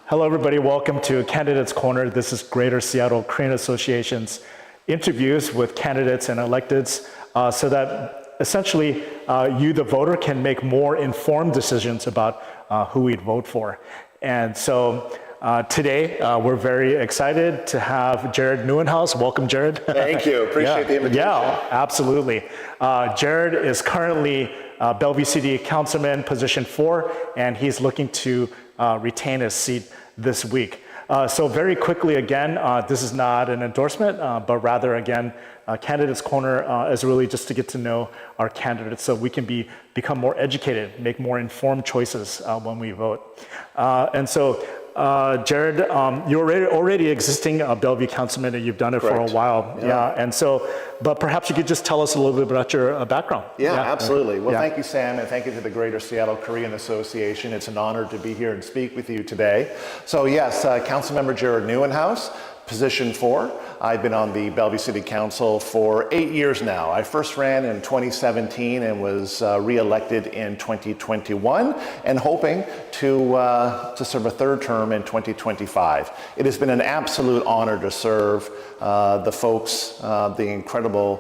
Hello, everybody. Welcome to Candidates Corner. This is Greater Seattle Korean Association's interviews with candidates and electeds so that essentially you, the voter, can make more informed decisions about who we'd vote for. And so today, we're very excited to have Jared Nieuwenhuis. Welcome, Jared. Thank you. Appreciate the invitation. Yeah, absolutely. Jared is currently Bellevue City Councilman, position 4, and he's looking to retain his seat this week. So very quickly, again, this is not an endorsement, but rather, again, Candidates Corner is really just to get to know our candidates so we can become more educated, make more informed choices when we vote. And so, Jared, you're already existing Bellevue Councilman, and you've done it Correct. for a while. Yeah. And so, but perhaps you could just tell us a little bit about your background. Yeah, absolutely. Well, thank you, Sam, and thank you to the Greater Seattle Korean Association. It's an honor to be here and speak with you today. So yes, Councilmember Jared Nieuwenhuis, position 4. I've been on the Bellevue City Council for 8 years now. I first ran in 2017 and was re-elected in 2021 and hoping to serve a third term in 2025. It has been an absolute honor to serve the folks, the incredible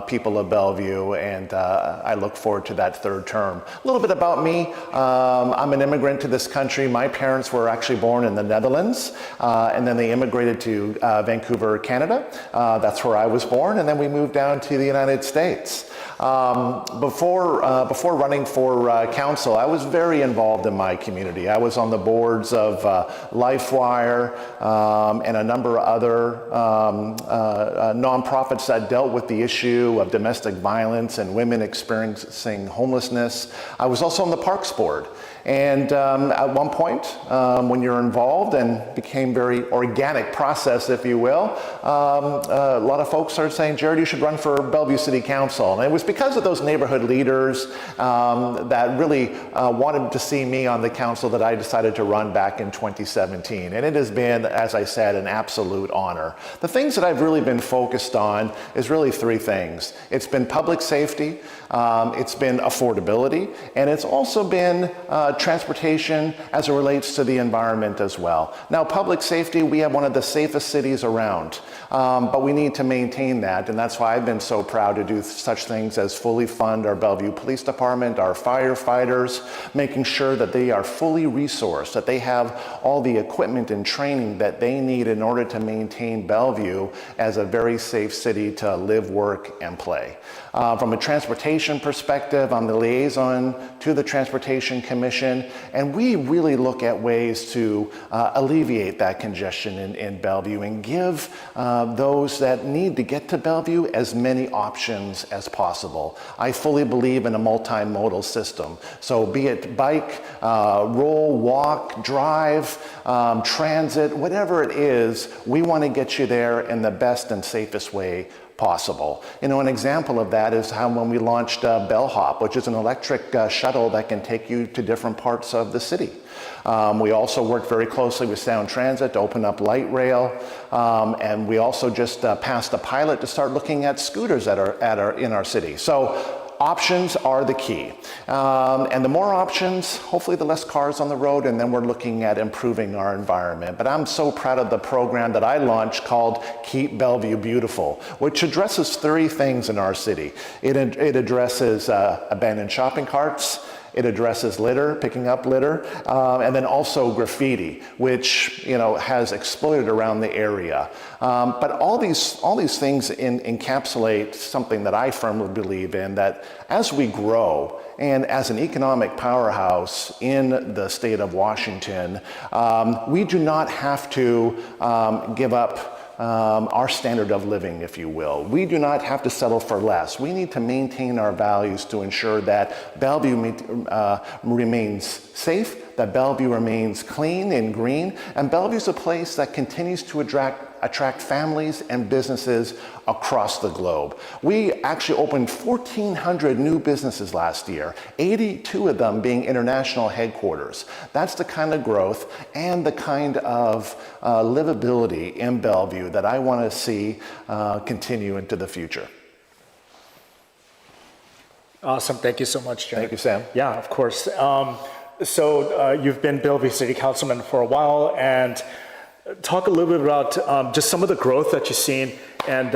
people of Bellevue, and I look forward to that third term. A little bit about me. I'm an immigrant to this country. My parents were actually born in the Netherlands, and then they immigrated to Vancouver, Canada. That's where I was born, and then we moved down to the United States. Before running for council, I was very involved in my community. I was on the boards of LifeWire and a number of other nonprofits that dealt with the issue of domestic violence and women experiencing homelessness. I was also on the Parks Board. And at one point, when you're involved and became very organic process, if you will, a lot of folks started saying, Jared, you should run for Bellevue City Council. And it was because of those neighborhood leaders that really wanted to see me on the council that I decided to run back in 2017. And it has been, as I said, an absolute honor. The things that I've really been focused on is really 3 things. It's been public safety, it's been affordability, and it's also been transportation as it relates to the environment as well. Now, public safety, we have one of the safest cities around, but we need to maintain that, and that's why I've been so proud to do such things as fully fund our Bellevue Police Department, our firefighters, making sure that they are fully resourced, that they have all the equipment and training that they need in order to maintain Bellevue as a very safe city to live, work, and play. From a transportation perspective, I'm the liaison to the Transportation Commission, and we really look at ways to alleviate that congestion in Bellevue and give those that need to get to Bellevue as many options as possible. I fully believe in a multimodal system. So be it bike, roll, walk, drive, transit, whatever it is, we want to get you there in the best and safest way possible. You know, an example of that is how when we launched Bellhop, which is an electric shuttle that can take you to different parts of the city. We also worked very closely with Sound Transit to open up light rail, and we also just passed a pilot to start looking at scooters that are in our city. So options are the key. And the more options, hopefully the less cars on the road, and then we're looking at improving our environment. But I'm so proud of the program that I launched called Keep Bellevue Beautiful, which addresses 3 things in our city. It addresses abandoned shopping carts, it addresses litter, picking up litter, and then also graffiti, which has exploded around the area. But all these things encapsulate something that I firmly believe in, that as we grow and as an economic powerhouse in the state of Washington, we do not have to give up our standard of living, if you will. We do not have to settle for less. We need to maintain our values to ensure that Bellevue remains safe, that Bellevue remains clean and green, and Bellevue is a place that continues to attract families and businesses across the globe. We actually opened 1,400 new businesses last year, 82 of them being international headquarters. That's the kind of growth and the kind of livability in Bellevue that I want to see continue into the future. Awesome. Thank you so much, Jared. Thank you, Sam. Yeah, of course. So you've been Bellevue City Councilman for a while, and talk a little bit about just some of the growth that you've seen. And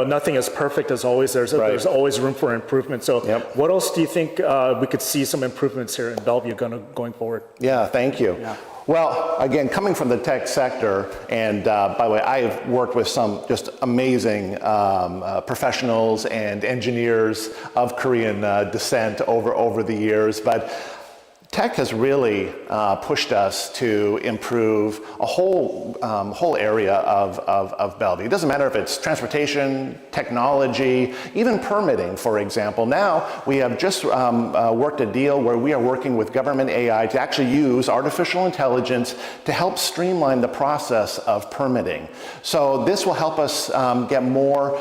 nothing is perfect as always. There's always room for improvement. So what else do you think we could see some improvements here in Bellevue going forward? Yeah, thank you. Yeah. Well, again, coming from the tech sector, and by the way, I've worked with some just amazing professionals and engineers of Korean descent over the years, but tech has really pushed us to improve a whole area of Bellevue. It doesn't matter if it's transportation, technology, even permitting, for example. Now we have just worked a deal where we are working with government AI to actually use artificial intelligence to help streamline the process of permitting. So this will help us get more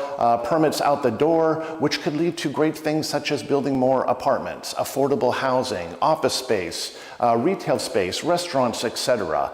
permits out the door, which could lead to great things such as building more apartments, affordable housing, office space, retail space, restaurants, etc.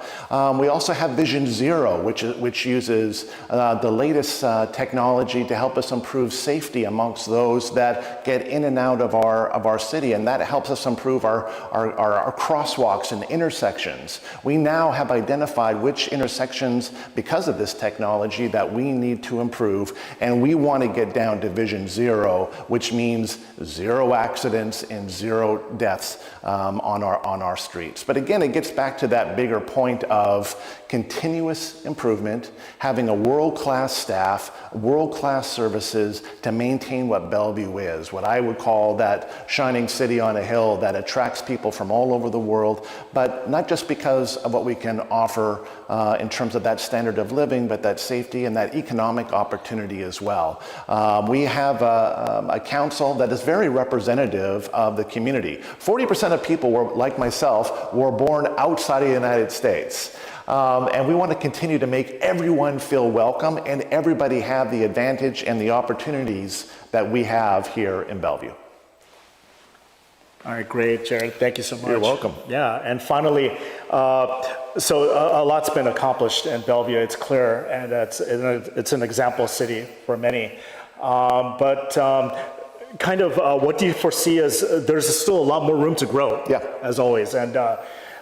We also have Vision Zero, which uses the latest technology to help us improve safety amongst those that get in and out of our city, and that helps us improve our crosswalks and intersections. We now have identified which intersections, because of this technology, that we need to improve, and we want to get down to Vision Zero, which means zero accidents and zero deaths on our streets. But again, it gets back to that bigger point of continuous improvement, having a world-class staff, world-class services to maintain what Bellevue is, what I would call that shining city on a hill that attracts people from all over the world, but not just because of what we can offer in terms of that standard of living, but that safety and that economic opportunity as well. We have a council that is very representative of the community. 40% of people were, like myself, were born outside of the United States. And we want to continue to make everyone feel welcome and everybody have the advantage and the opportunities that we have here in Bellevue. All right, great, Jared. Thank you so much. You're welcome. Yeah, and finally, so a lot's been accomplished in Bellevue. It's clear, and it's an example city for many. Kind of what do you foresee as there's still a lot more room to grow, as always. And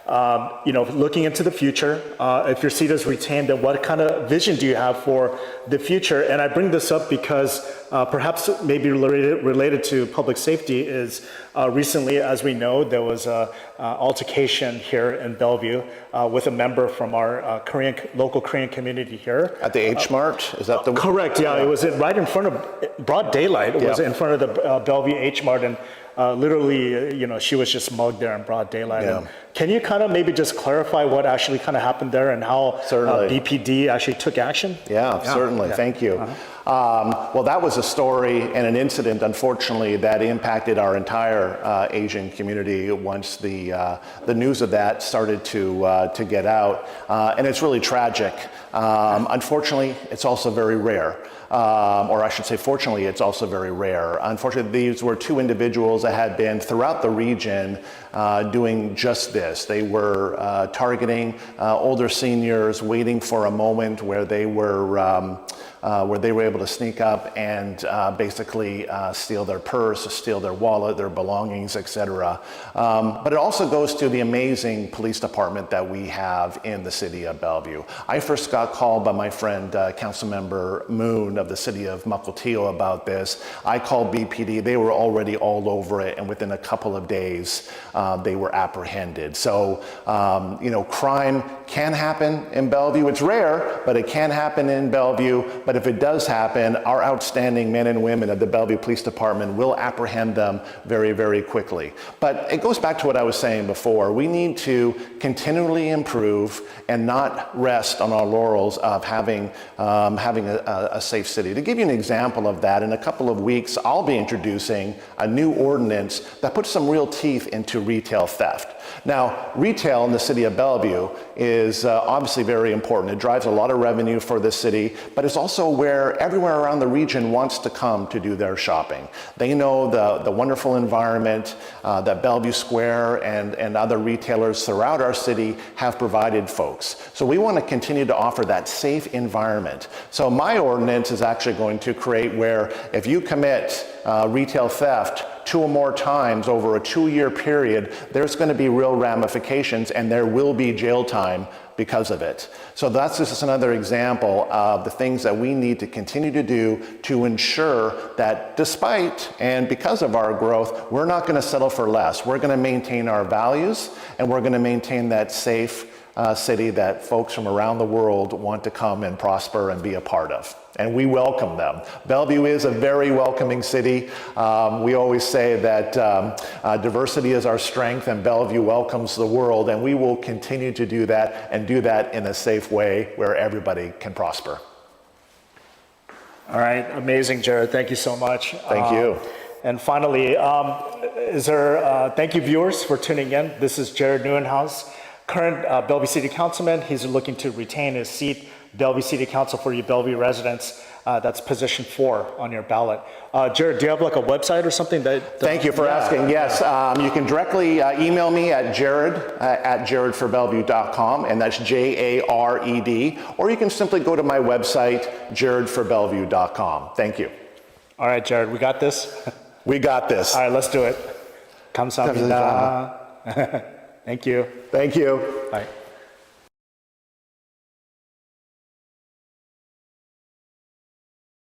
looking into the future, if your seat is retained, then what kind of vision do you have for the future? And I bring this up because perhaps maybe related to public safety is recently, as we know, there was an altercation here in Bellevue with a member from our local Korean community here. At the H Mart? Is that the one? Correct, yeah. It was right in front of broad daylight. It was in front of the Bellevue H Mart, and literally, she was just mugged there in broad daylight. Yeah. Can you kind of maybe just clarify what actually kind of happened there and how BPD actually took action? Yeah, certainly. Yeah. Thank you. Well, that was a story and an incident, unfortunately, that impacted our entire Asian community once the news of that started to get out, and it's really tragic. Unfortunately, it's also very rare. Or I should say, fortunately, it's also very rare. Unfortunately, these were two individuals that had been throughout the region doing just this. They were targeting older seniors, waiting for a moment where they were able to sneak up and basically steal their purse, steal their wallet, their belongings, etc. But it also goes to the amazing police department that we have in the city of Bellevue. I first got called by my friend, Councilmember Moon of the city of Mukilteo about this. I called BPD. They were already all over it, and within a couple of days, they were apprehended. So, crime can happen in Bellevue. It's rare, but it can happen in Bellevue. But if it does happen, our outstanding men and women of the Bellevue Police Department will apprehend them very, very quickly. But it goes back to what I was saying before. We need to continually improve and not rest on our laurels of having a safe city. To give you an example of that, in a couple of weeks, I'll be introducing a new ordinance that puts some real teeth into retail theft. Now, retail in the city of Bellevue is obviously very important. It drives a lot of revenue for the city, but it's also where everywhere around the region wants to come to do their shopping. They know the wonderful environment that Bellevue Square and other retailers throughout our city have provided folks. So we want to continue to offer that safe environment. So my ordinance is actually going to create where if you commit retail theft 2 or more times over a 2-year period, there's going to be real ramifications and there will be jail time because of it. So that's just another example of the things that we need to continue to do to ensure that despite and because of our growth, we're not going to settle for less. We're going to maintain our values and we're going to maintain that safe city that folks from around the world want to come and prosper and be a part of. And we welcome them. Bellevue is a very welcoming city. We always say that diversity is our strength and Bellevue welcomes the world, and we will continue to do that and do that in a safe way where everybody can prosper. All right, amazing, Jared. Thank you so much. Thank you. And finally, thank you viewers for tuning in. This is Jared Neuenhaus, current Bellevue City Councilman. He's looking to retain his seat, Bellevue City Council for you Bellevue residents. That's position 4 on your ballot. Jared, do you have like a website or something Thank you for asking. Yes, you can directly email me at jared@jaredforbellevue.com, and that's JARED, or you can simply go to my website, jaredforbellevue.com. Thank you. All right, Jared, we got this? We got this. All right, let's do it. Kamsahamnida. Thank you. Thank you. Bye.